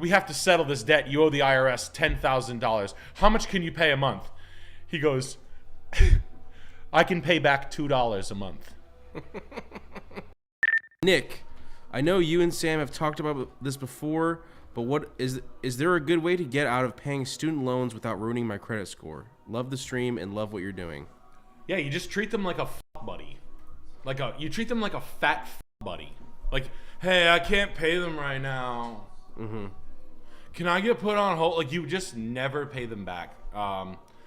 we have to settle this debt. You owe the IRS $10,000. How much can you pay a month? He goes, I can pay back $2 a month. Nick, I know you and Sam have talked about this before, but what is there a good way to get out of paying student loans without ruining my credit score? Love the stream and love what you're doing. Yeah, you just treat them like a buddy. You treat them like a fat buddy. Like, hey, I can't pay them right now. Mm-hmm. Can I get put on hold? Like, you just never pay them back.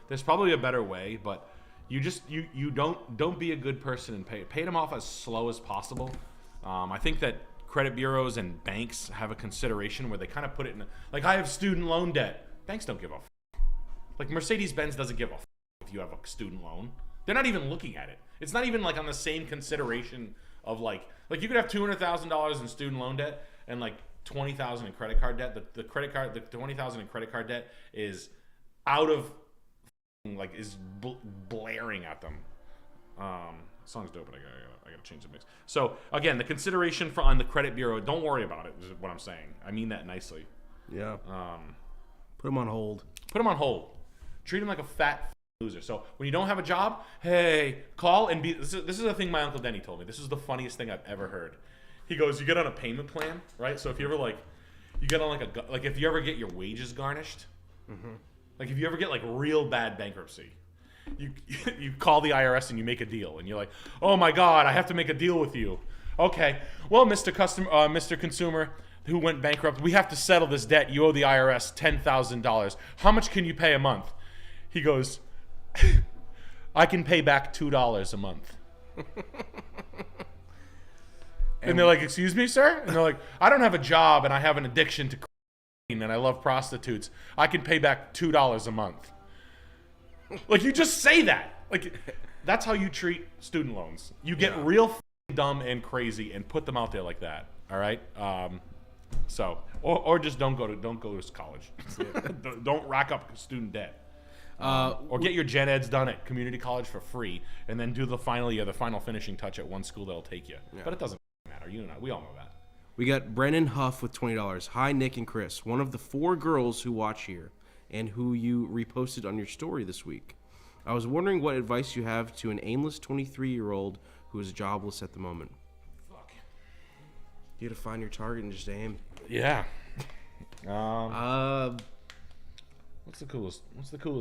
There's probably a better way, but you just you don't be a good person and pay them off as slow as possible. I think that credit bureaus and banks have a consideration where they kind of put it in like, I have student loan debt. Banks don't give a like Mercedes-Benz doesn't give a if you have a student loan. They're not even looking at it. It's not even like on the same consideration of like you could have $200,000 in student loan debt and like $20,000 in credit card debt. The $20,000 in credit card debt is out of is blaring at them. Song's dope, but I gotta change the mix. So again, the consideration on the credit bureau, don't worry about it. Is what I'm saying. I mean that nicely. Yeah. Put them on hold. Put them on hold. Treat them like a fat loser. So when you don't have a job, hey, call and be. This is the thing my Uncle Denny told me. This is the funniest thing I've ever heard. He goes, you get on a payment plan, right? So if you ever you get on if you ever get your wages garnished, like if you ever get like real bad bankruptcy, you call the IRS and you make a deal, and you're like, oh my God, I have to make a deal with you. Okay, well, Mr. Consumer who went bankrupt, we have to settle this debt. You owe the IRS $10,000. How much can you pay a month? He goes, I can pay back $2 a month. And they're like, excuse me, sir? And they're like, I don't have a job and I have an addiction to cocaine and I love prostitutes. I can pay back $2 a month. Like, you just say that. Like, that's how you treat student loans. You get real dumb and crazy and put them out there like that. All right? So, or just don't go to college. Don't rack up student debt. Or get your gen eds done at community college for free, and then do the final finishing touch at one school that'll take you. Yeah. But it doesn't matter. You know, we all know that. We got Brennan Huff with $20. Hi, Nick and Chris, one of the 4 girls who watch here and who you reposted on your story this week. I was wondering what advice you have to an aimless 23-year-old who is jobless at the moment. Fuck. You gotta find your target and just aim. Yeah. What's the coolest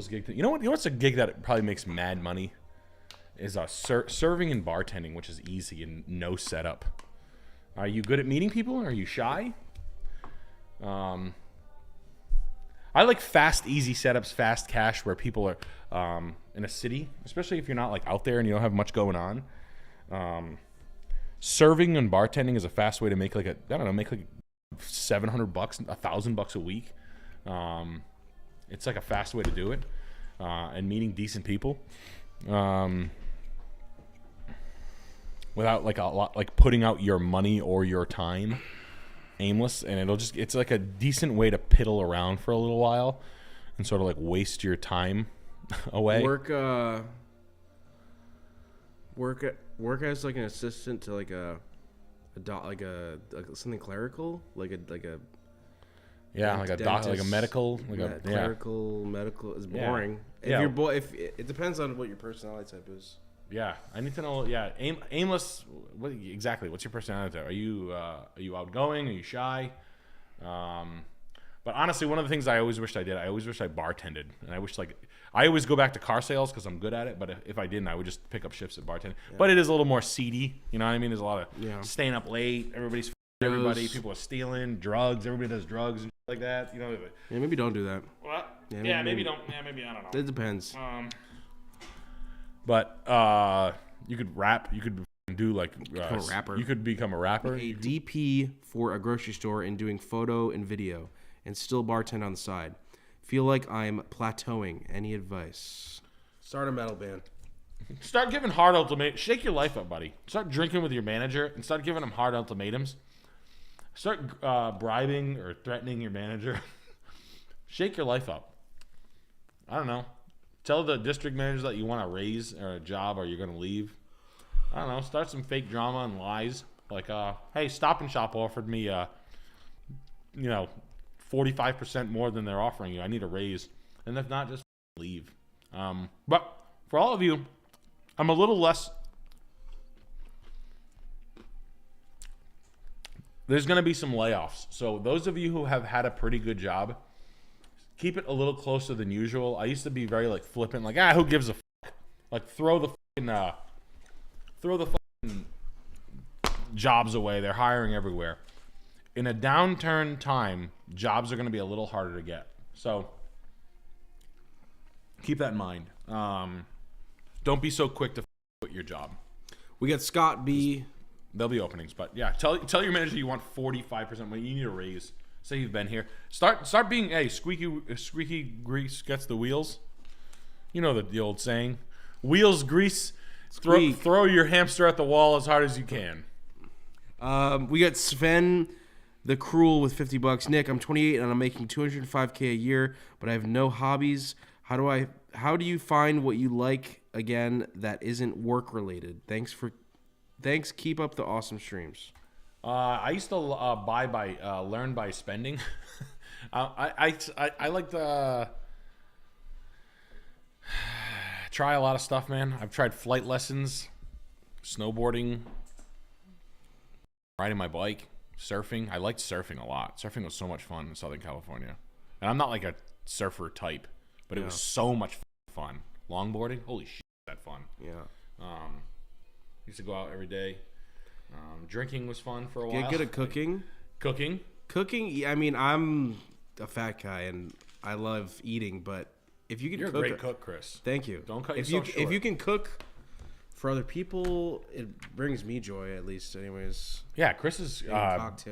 gig? You know what's a gig that probably makes mad money? Is serving and bartending, which is easy and no setup. Are you good at meeting people? Are you shy? I like fast, easy setups, fast cash, where people are in a city, especially if you're not like out there and you don't have much going on. Serving and bartending is a fast way to make make like $700, $1,000 a week. It's like a fast way to do it, and meeting decent people, without like putting out your money or your time aimless, and it's like a decent way to piddle around for a little while and sort of like waste your time away. Work as like an assistant to like something clerical, like a medical, clerical medical is boring. Yeah. If it depends on what your personality type is. Yeah, I need to know. Yeah, aimless. What's your personality type? Are you outgoing? Are you shy? But honestly, one of the things I always wished I did, I bartended, and I always go back to car sales because I'm good at it. But if I didn't, I would just pick up shifts at bartending. Yeah. But it is a little more seedy. You know what I mean? There's a lot of staying up late. Everybody's everybody. People are stealing drugs. Everybody does drugs and like that. You know. Yeah, maybe don't do that. What? Yeah, maybe don't. Yeah, maybe I don't know. It depends. But you could rap. You could do like a rapper. You could become a rapper. A DP for a grocery store and doing photo and video, and still bartend on the side. Feel like I'm plateauing. Any advice? Start a metal band. Start giving hard ultimatums. Shake your life up, buddy. Start drinking with your manager and start giving him hard ultimatums. Start bribing or threatening your manager. Shake your life up. I don't know. Tell the district manager that you want a raise or a job or you're going to leave. I don't know. Start some fake drama and lies. Like, hey, Stop and Shop offered me, 45% more than they're offering you. I need a raise. And if not, just leave. But for all of you, I'm a little less. There's going to be some layoffs. So those of you who have had a pretty good job, keep it a little closer than usual. I used to be very like flippant, like, who gives a fuck? Like throw the fucking jobs away. They're hiring everywhere. In a downturn time, jobs are going to be a little harder to get. So keep that in mind. Don't be so quick to quit your job. We got Scott B. There'll be openings, but yeah, tell your manager you want 45% money. You need a raise. Say you've been here. Start being squeaky grease gets the wheels. You know the old saying, wheels grease. Throw your hamster at the wall as hard as you can. We got Sven the Cruel with $50. Nick, I'm 28 and I'm making $205K a year, but I have no hobbies. How do you find what you like again that isn't work related? Thanks. Keep up the awesome streams. I used to learn by spending. I like to try a lot of stuff, man. I've tried flight lessons, snowboarding, riding my bike, surfing. I liked surfing a lot. Surfing was so much fun in Southern California. And I'm not like a surfer type, but it was so much fun. Longboarding, holy shit, that fun. Yeah. Used to go out every day. Drinking was fun for a while. Get good at cooking. Cooking? I mean, I'm a fat guy and I love eating, but if you can You're cook, a great cook, Chris. Thank you. Don't cut yourself short. If you can cook for other people, it brings me joy, at least, anyways. Yeah, Chris is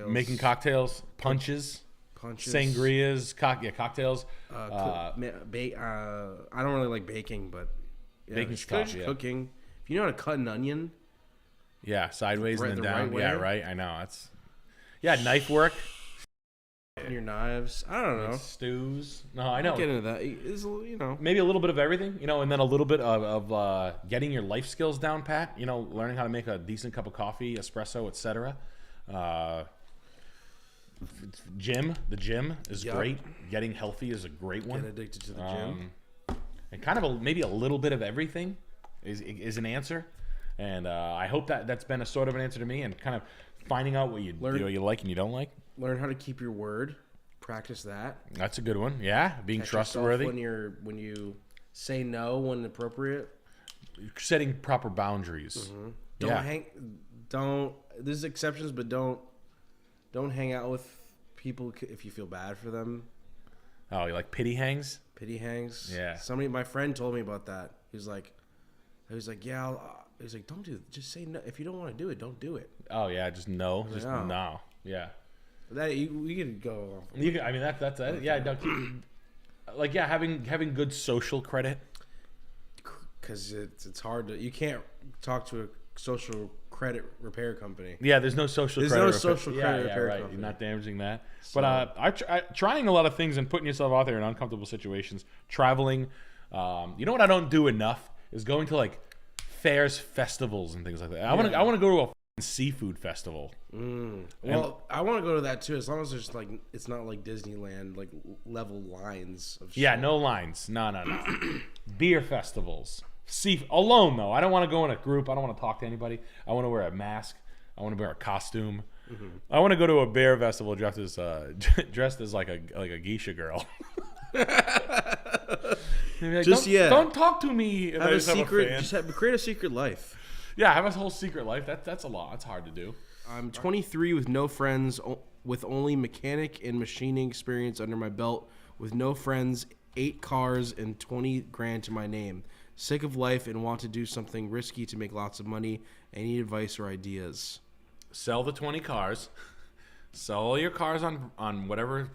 making cocktails, punches, sangrias, cocktails. I don't really like baking, but baking's tough. Yeah. Cooking. If you know how to cut an onion. Yeah, sideways and then down. Right way. Yeah, right. I know. Knife work. Your knives. I don't know. Stews. No, I know. Get into that. It's, maybe a little bit of everything, and then a little bit of getting your life skills down pat. Learning how to make a decent cup of coffee, espresso, etc. The gym is great. Getting healthy is a great one. Get addicted to the gym. And kind of maybe a little bit of everything is an answer. And I hope that's been a sort of an answer to me, and kind of finding out what you like and you don't like. Learn how to keep your word. Practice that. That's a good one. Yeah, being trustworthy. When you say no when appropriate. Setting proper boundaries. Mm-hmm. There's exceptions, but don't hang out with people if you feel bad for them. Oh, you like pity hangs? Pity hangs. Yeah. My friend told me about that. He was like, yeah. He's like, don't do it. Just say no. If you don't want to do it, don't do it. Oh yeah, just no. Just no. Yeah. That we could go. That's it. Yeah. Having good social credit. Because it's hard to. You can't talk to a social credit repair company. Yeah, there's no social credit repair company. You're not damaging that. So, but trying a lot of things and putting yourself out there in uncomfortable situations, traveling. You know what I don't do enough is going to like fairs, festivals, and things like that. I want to go to a seafood festival. Well, I want to go to that too, as long as there's like it's not like Disneyland like level lines of shit. Yeah, no lines. No. Beer festivals. Alone though. I don't want to go in a group. I don't want to talk to anybody. I want to wear a mask. I want to wear a costume. Mm-hmm. I want to go to a beer festival dressed as like a geisha girl. Like, don't talk to me. Have a secret. Create a secret life. Yeah, have a whole secret life. That's a lot. It's hard to do. I'm 23 with no friends, with only mechanic and machining experience under my belt, with no friends, 8 cars, and 20 grand to my name. Sick of life and want to do something risky to make lots of money. I need advice or ideas. Sell the 20 cars. Sell all your cars on whatever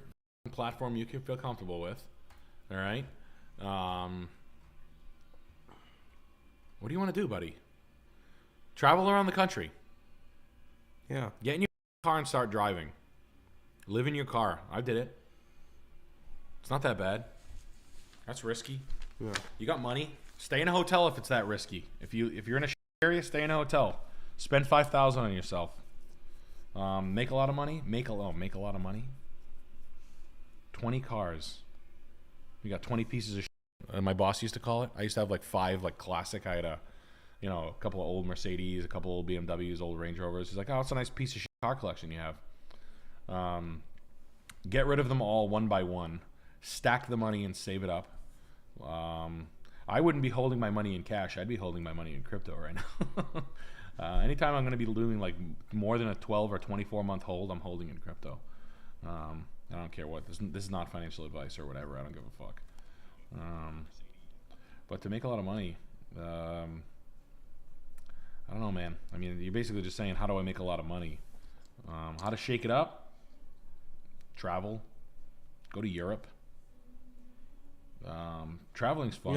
platform you can feel comfortable with. All right. What do you want to do, buddy? Travel around the country. Yeah. Get in your car and start driving. Live in your car. I did it. It's not that bad. That's risky. Yeah. You got money. Stay in a hotel if it's that risky. If you're in a area, stay in a hotel. Spend $5,000 on yourself. Make a lot of money. Make a lot of money. 20 cars. We got 20 pieces of shit. My boss used to call it. I used to have like 5 like classic. I had a couple of old Mercedes, a couple of old BMWs, old Range Rovers. He's like, oh, it's a nice piece of shit car collection you have. Get rid of them all one by one. Stack the money and save it up. I wouldn't be holding my money in cash. I'd be holding my money in crypto right now. Anytime I'm going to be doing like more than a 12 or 24 month hold, I'm holding in crypto. I don't care what. This is not financial advice or whatever. I don't give a fuck. But to make a lot of money, I don't know, man. I mean, you're basically just saying, how do I make a lot of money? How to shake it up? Travel. Go to Europe. Traveling's fun,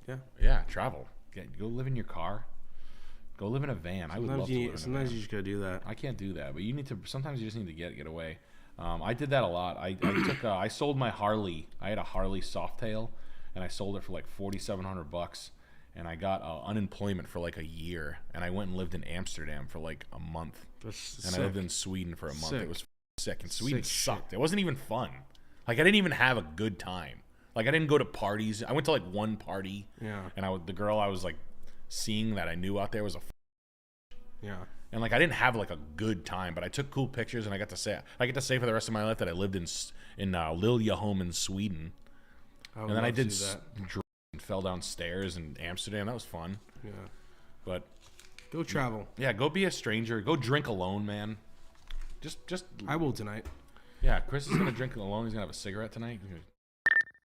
though. Yeah, travel. Go live in your car. Go live in a van. I would love to live in a van. Sometimes you just gotta do that. I can't do that, but you need to. Sometimes you just need to get away. I did that a lot. I sold my Harley. I had a Harley Softail, and I sold it for like $4,700, and I got unemployment for like a year, and I went and lived in Amsterdam for like a month, I lived in Sweden for a month. It was sick, and Sweden sucked. It wasn't even fun. Like I didn't even have a good time. Like I didn't go to parties. I went to like one party, and the girl I was like seeing that I knew out there was and like I didn't have like a good time, but I took cool pictures, and I get to say for the rest of my life that I lived in Liljeholm in Sweden, and then I did and fell downstairs in Amsterdam. That was fun. Yeah, but go travel. Yeah, go be a stranger. Go drink alone, man. Just I will tonight. Yeah, Chris is gonna drink alone. He's gonna have a cigarette tonight.